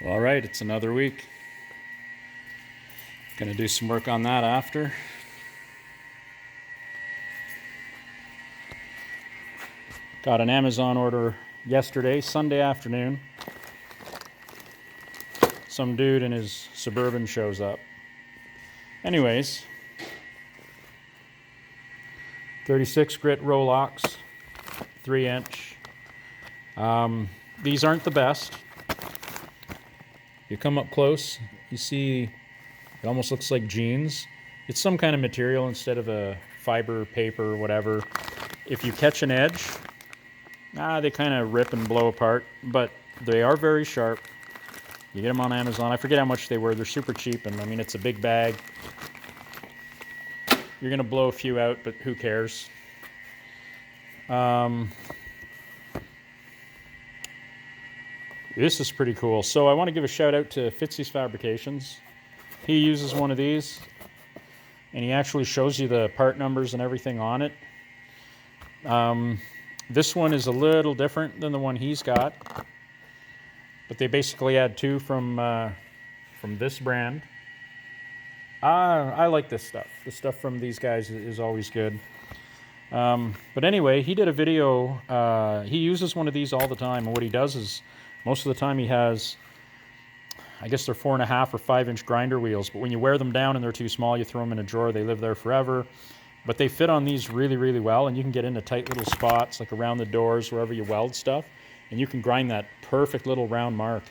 All right, it's another week. Gonna do some work on that after. Got an Amazon order yesterday, Sunday afternoon. Some dude in his Suburban shows up. Anyways, 36 grit Rolox, 3-inch. These aren't the best. You come up close, you see it almost looks like jeans. It's some kind of material instead of a fiber, paper, whatever. If you catch an edge, they kind of rip and blow apart, but they are very sharp. You get them on Amazon. I forget how much they were. They're super cheap, and I mean, it's a big bag. You're gonna blow a few out, but who cares? This is pretty cool. So I want to give a shout out to Fitzy's Fabrications. He uses one of these, and he actually shows you the part numbers and everything on it. This one is a little different than the one he's got, but they basically had two from this brand. I like this stuff. The stuff from these guys is always good. But anyway, he did a video. He uses one of these all the time, and what he does is most of the time he has, I guess they're 4.5 or 5-inch grinder wheels, but when you wear them down and they're too small, you throw them in a drawer. They live there forever. But they fit on these really, really well, and you can get into tight little spots, like around the doors, wherever you weld stuff, and you can grind that perfect little round mark.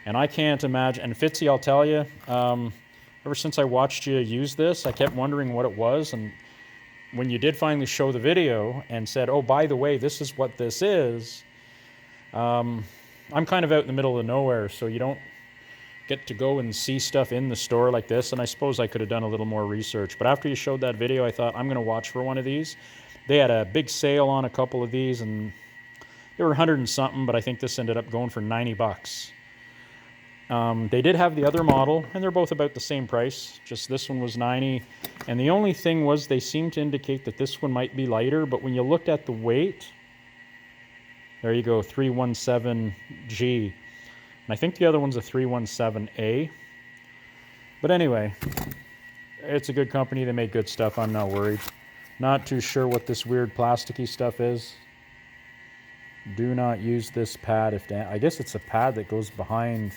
And I can't imagine, and Fitzy, I'll tell you, ever since I watched you use this, I kept wondering what it was, and when you did finally show the video and said, oh, by the way, this is what this is, I'm kind of out in the middle of nowhere, so you don't get to go and see stuff in the store like this, and I suppose I could have done a little more research. But after you showed that video, I thought, I'm going to watch for one of these. They had a big sale on a couple of these, and they were 100 and something, but I think this ended up going for 90 bucks. They did have the other model, and they're both about the same price, just this one was 90. And the only thing was they seemed to indicate that this one might be lighter, but when you looked at the weight, there you go, 317G. And I think the other one's a 317A. But anyway, it's a good company. They make good stuff. I'm not worried. Not too sure what this weird plasticky stuff is. Do not use this pad if I guess it's a pad that goes behind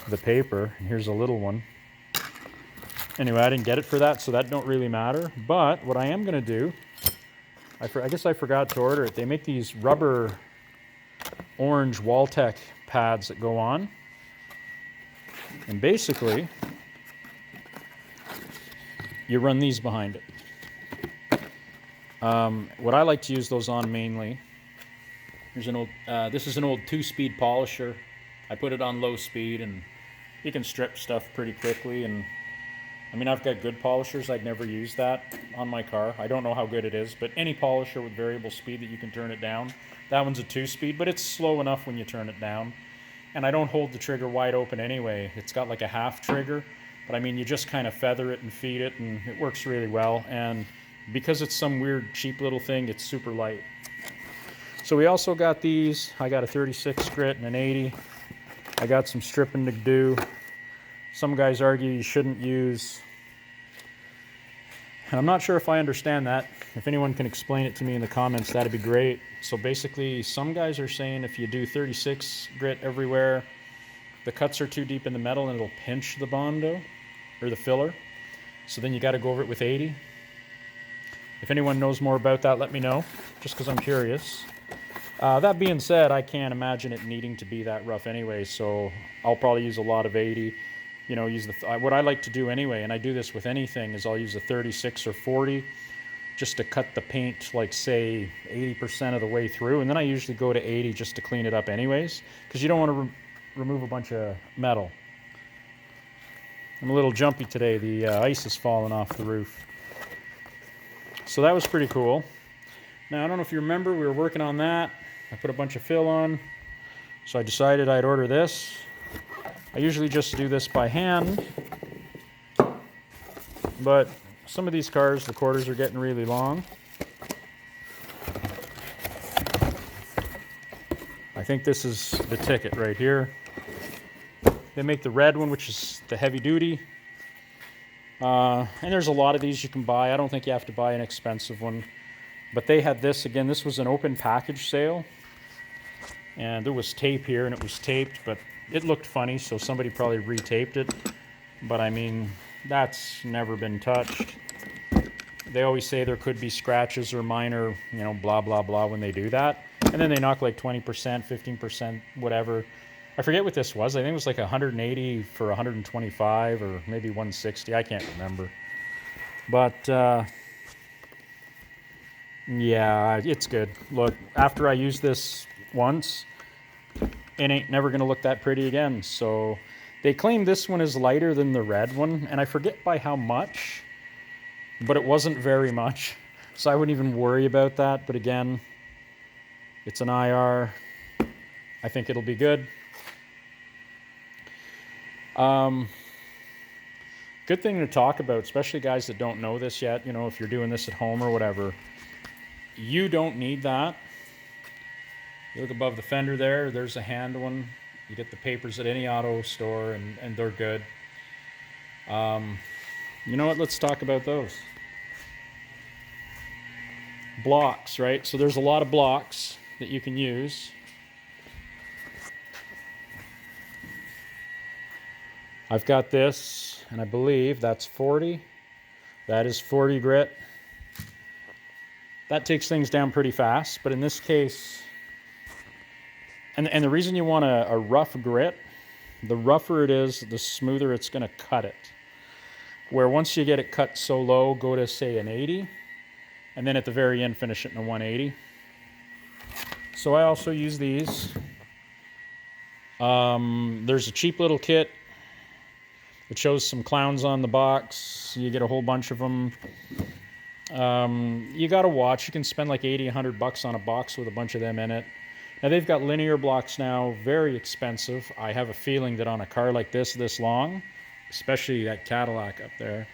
the paper. And here's a little one. Anyway, I didn't get it for that, so that don't really matter. But what I am going to do, I guess I forgot to order it. They make these rubber orange Waltech pads that go on. And basically, you run these behind it. What I like to use those on mainly, here's an old, this is an old 2-speed polisher. I put it on low speed, and you can strip stuff pretty quickly. And I mean, I've got good polishers. I'd never use that on my car. I don't know how good it is, but any polisher with variable speed that you can turn it down. That one's a 2-speed, but it's slow enough when you turn it down. And I don't hold the trigger wide open anyway. It's got like a half trigger, but I mean, you just kind of feather it and feed it, and it works really well. And because it's some weird cheap little thing, it's super light. So we also got these. I got a 36 grit and an 80. I got some stripping to do. Some guys argue you shouldn't use, and I'm not sure if I understand that. If anyone can explain it to me in the comments, that'd be great. So basically, some guys are saying if you do 36 grit everywhere, the cuts are too deep in the metal and it'll pinch the Bondo, or the filler. So then you got to go over it with 80. If anyone knows more about that, let me know, just because I'm curious. That being said, I can't imagine it needing to be that rough anyway, so I'll probably use a lot of 80. You know, use what I like to do anyway, and I do this with anything, is I'll use a 36 or 40 just to cut the paint, like say 80% of the way through, and then I usually go to 80 just to clean it up anyways, because you don't want to remove a bunch of metal. I'm a little jumpy today. The ice is falling off the roof. So that was pretty cool. Now, I don't know if you remember, we were working on that. I put a bunch of fill on, so I decided I'd order this. I usually just do this by hand, but some of these cars, the quarters are getting really long. I think this is the ticket right here. They make the red one, which is the heavy duty. And there's a lot of these you can buy. I don't think you have to buy an expensive one. But they had this, again, this was an open package sale. And there was tape here, and it was taped, but it looked funny, so somebody probably retaped it. But I mean, that's never been touched. They always say there could be scratches or minor, you know, blah, blah, blah when they do that. And then they knock like 20%, 15%, whatever. I forget what this was. I think it was like 180 for 125 or maybe 160. I can't remember. But yeah, it's good. Look, after I use this once, it ain't never going to look that pretty again. So they claim this one is lighter than the red one, and I forget by how much, but it wasn't very much. So I wouldn't even worry about that. But again, it's an IR. I think it'll be good. Good thing to talk about, especially guys that don't know this yet, you know, if you're doing this at home or whatever. You don't need that. You look above the fender there, there's a hand one. You get the papers at any auto store and they're good. You know what, let's talk about those. Blocks, right? So there's a lot of blocks that you can use. I've got this, and I believe that's 40. That is 40 grit. That takes things down pretty fast, but in this case, and the reason you want a rough grit, the rougher it is, the smoother it's going to cut it. Where once you get it cut so low, go to say an 80, and then at the very end finish it in a 180. So I also use these. There's a cheap little kit. It shows some clowns on the box. You get a whole bunch of them. You got to watch. You can spend like 80, 100 bucks on a box with a bunch of them in it. Now they've got linear blocks now, very expensive. I have a feeling that on a car like this long, especially that Cadillac up there,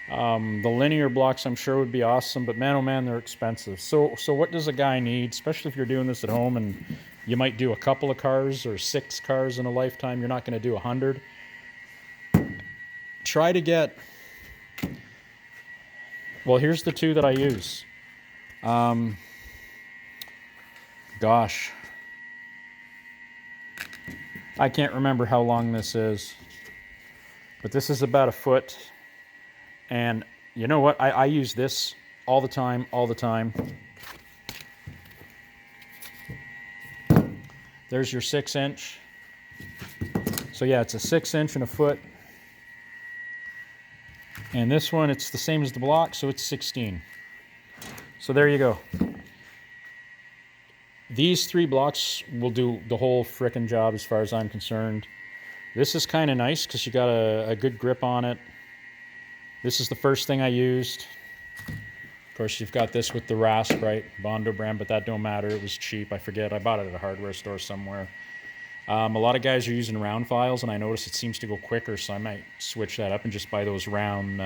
the linear blocks I'm sure would be awesome, but man, oh man, they're expensive. So what does a guy need, especially if you're doing this at home and you might do a couple of cars or 6 cars in a lifetime, you're not going to do 100. Try to get, well, here's the 2 that I use. Gosh, I can't remember how long this is, but this is about 1 foot. And you know what? I use this all the time, all the time. There's your 6-inch. So yeah, it's a 6-inch and 1 foot. And this one, it's the same as the block, so it's 16. So there you go. These 3 blocks will do the whole frickin' job as far as I'm concerned. This is kind of nice because you got a good grip on it. This is the first thing I used. Of course, you've got this with the rasp, right? Bondo brand, but that don't matter. It was cheap. I forget. I bought it at a hardware store somewhere. A lot of guys are using round files, and I notice it seems to go quicker, so I might switch that up and just buy those round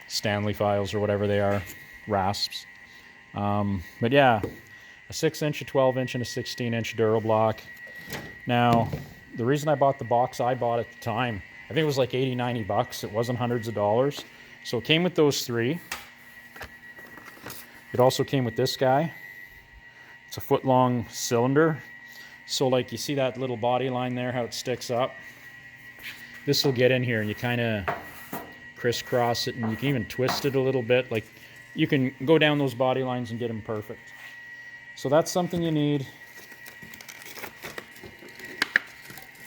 Stanley files or whatever they are, rasps. But yeah, a 6-inch, a 12-inch, and a 16-inch Duro block. Now, the reason I bought the box I bought at the time, I think it was like 80, 90 bucks. It wasn't hundreds of dollars. So it came with those 3. It also came with this guy. It's a 1-foot-long cylinder. So like you see that little body line there, how it sticks up? This will get in here and you kind of crisscross it, and you can even twist it a little bit. Like you can go down those body lines and get them perfect. So that's something you need.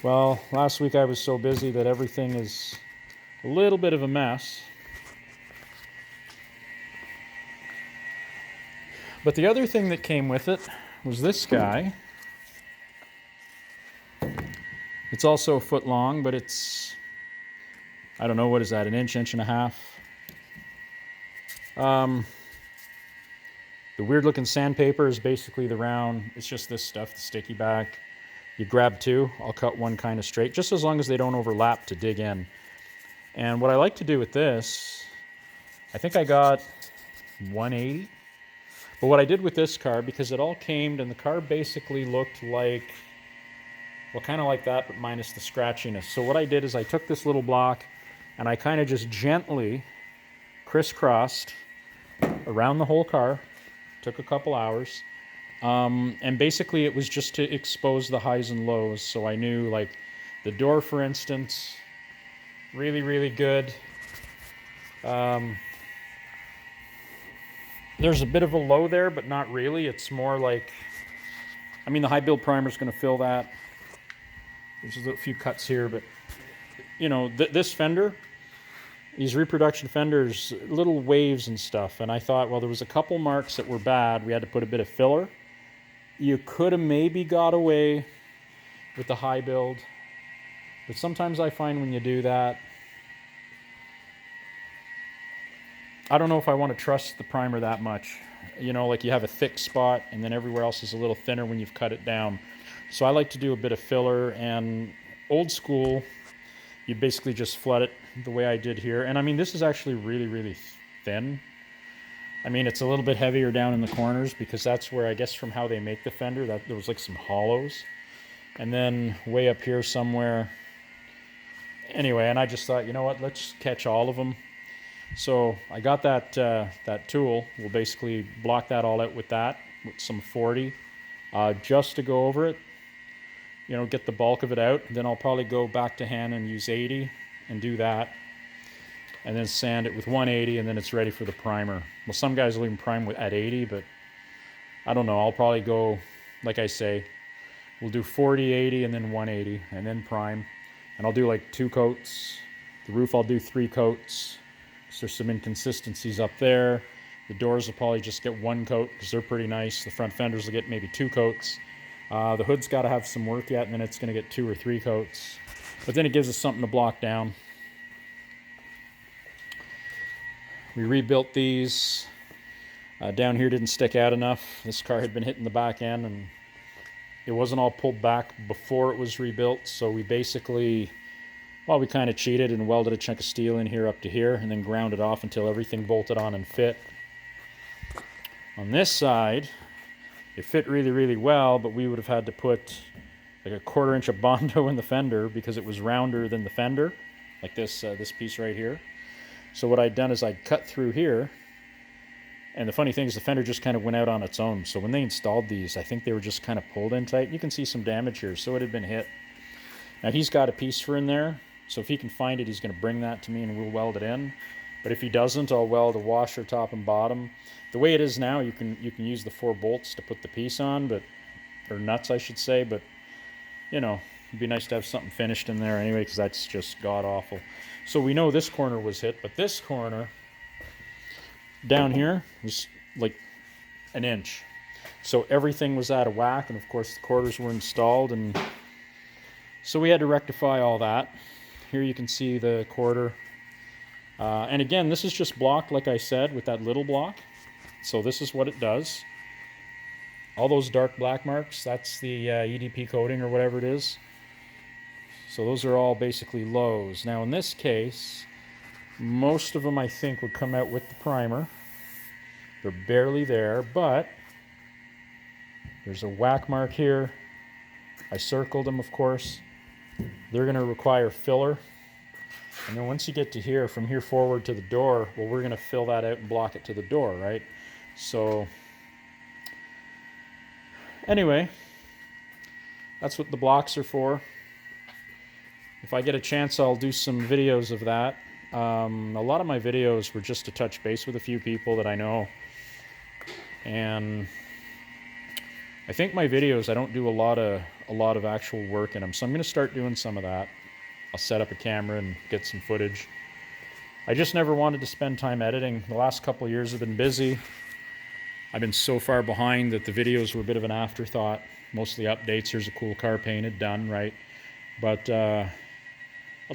Well, last week I was so busy that everything is a little bit of a mess. But the other thing that came with it was this guy. It's also 1 foot long, but it's, I don't know, what is that, 1 inch, 1.5 inches? The weird looking sandpaper is basically the round, it's just this stuff, the sticky back. You grab 2, I'll cut 1 kind of straight, just as long as they don't overlap to dig in. And what I like to do with this, I think I got 180. But what I did with this car, because it all came, and the car basically looked like Well, kind of like that, but minus the scratchiness. So what I did is I took this little block and I kind of just gently crisscrossed around the whole car. Took a couple hours. And basically it was just to expose the highs and lows. So I knew, like, the door, for instance, really, really good. There's a bit of a low there, but not really. It's more like, I mean, the high build primer is going to fill that. There's a few cuts here, but, you know, this fender, these reproduction fenders, little waves and stuff. And I thought, well, there was a couple marks that were bad. We had to put a bit of filler. You could have maybe got away with the high build. But sometimes I find when you do that, I don't know if I want to trust the primer that much. You know, like you have a thick spot and then everywhere else is a little thinner when you've cut it down. So I like to do a bit of filler, and old school, you basically just flood it the way I did here. And I mean, this is actually really, really thin. I mean, it's a little bit heavier down in the corners because that's where, I guess from how they make the fender, that there was like some hollows. And then way up here somewhere. Anyway, and I just thought, you know what, let's catch all of them. So I got that tool. We'll basically block that all out with some 40, just to go over it. You know, get the bulk of it out. Then I'll probably go back to hand and use 80 and do that. And then sand it with 180, and then it's ready for the primer. Well, some guys will even prime at 80, but I don't know. I'll probably go, like I say, we'll do 40, 80, and then 180, and then prime. And I'll do like 2 coats. The roof I'll do 3 coats. So there's some inconsistencies up there. The doors will probably just get 1 coat because they're pretty nice. The front fenders will get maybe 2 coats. The hood's got to have some work yet, and then it's going to get 2 or 3 coats. But then it gives us something to block down. We rebuilt these. Down here didn't stick out enough. This car had been hitting the back end, and it wasn't all pulled back before it was rebuilt. So we basically, well, we kind of cheated and welded a chunk of steel in here up to here, and then ground it off until everything bolted on and fit. On this side, it fit really, really well, but we would have had to put like a 1/4 inch of Bondo in the fender because it was rounder than the fender, like this piece right here. So what I'd done is I'd cut through here, and the funny thing is the fender just kind of went out on its own. So when they installed these, I think they were just kind of pulled in tight. You can see some damage here, so it had been hit. Now he's got a piece for in there, so if he can find it, he's going to bring that to me and we'll weld it in. But if he doesn't, I'll weld a washer top and bottom. The way it is now, you can use the 4 bolts to put the piece on, or nuts I should say, but you know, it'd be nice to have something finished in there anyway, because that's just god-awful. So we know this corner was hit, but this corner down here was like 1 inch. So everything was out of whack, and of course the quarters were installed, and so we had to rectify all that. Here you can see the quarter. And again, this is just blocked, like I said, with that little block. So this is what it does. All those dark black marks, that's the EDP coating or whatever it is. So those are all basically lows. Now in this case, most of them I think would come out with the primer. They're barely there, but there's a whack mark here. I circled them, of course. They're going to require filler. And then once you get to here, from here forward to the door, well, we're going to fill that out and block it to the door, right? So anyway, that's what the blocks are for. If I get a chance, I'll do some videos of that. A lot of my videos were just to touch base with a few people that I know. And I think my videos, I don't do a lot of actual work in them. So I'm going to start doing some of that. I'll set up a camera and get some footage. I just never wanted to spend time editing. The last couple of years have been busy. I've been so far behind that the videos were a bit of an afterthought. Mostly updates. Here's a cool car painted, done, right? But I'll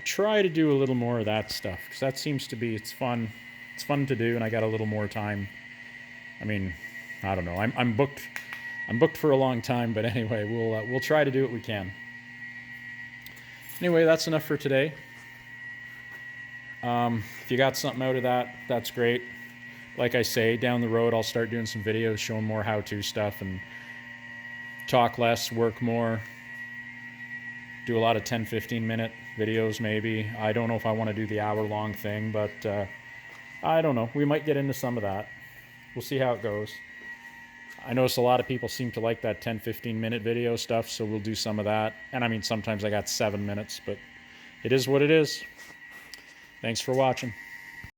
try to do a little more of that stuff, because that seems to be, it's fun. It's fun to do, and I got a little more time. I mean, I don't know. I'm booked for a long time, but anyway, we'll try to do what we can. Anyway, that's enough for today. If you got something out of that, that's great. Like I say, down the road, I'll start doing some videos showing more how-to stuff and talk less, work more. do a lot of 10-15 minute videos maybe. I don't know if I want to do the hour-long thing, but I don't know. We might get into some of that. We'll see how it goes. I notice a lot of people seem to like that 10-15 minute video stuff, so we'll do some of that. And I mean, sometimes I got 7 minutes, but it is what it is. Thanks for watching.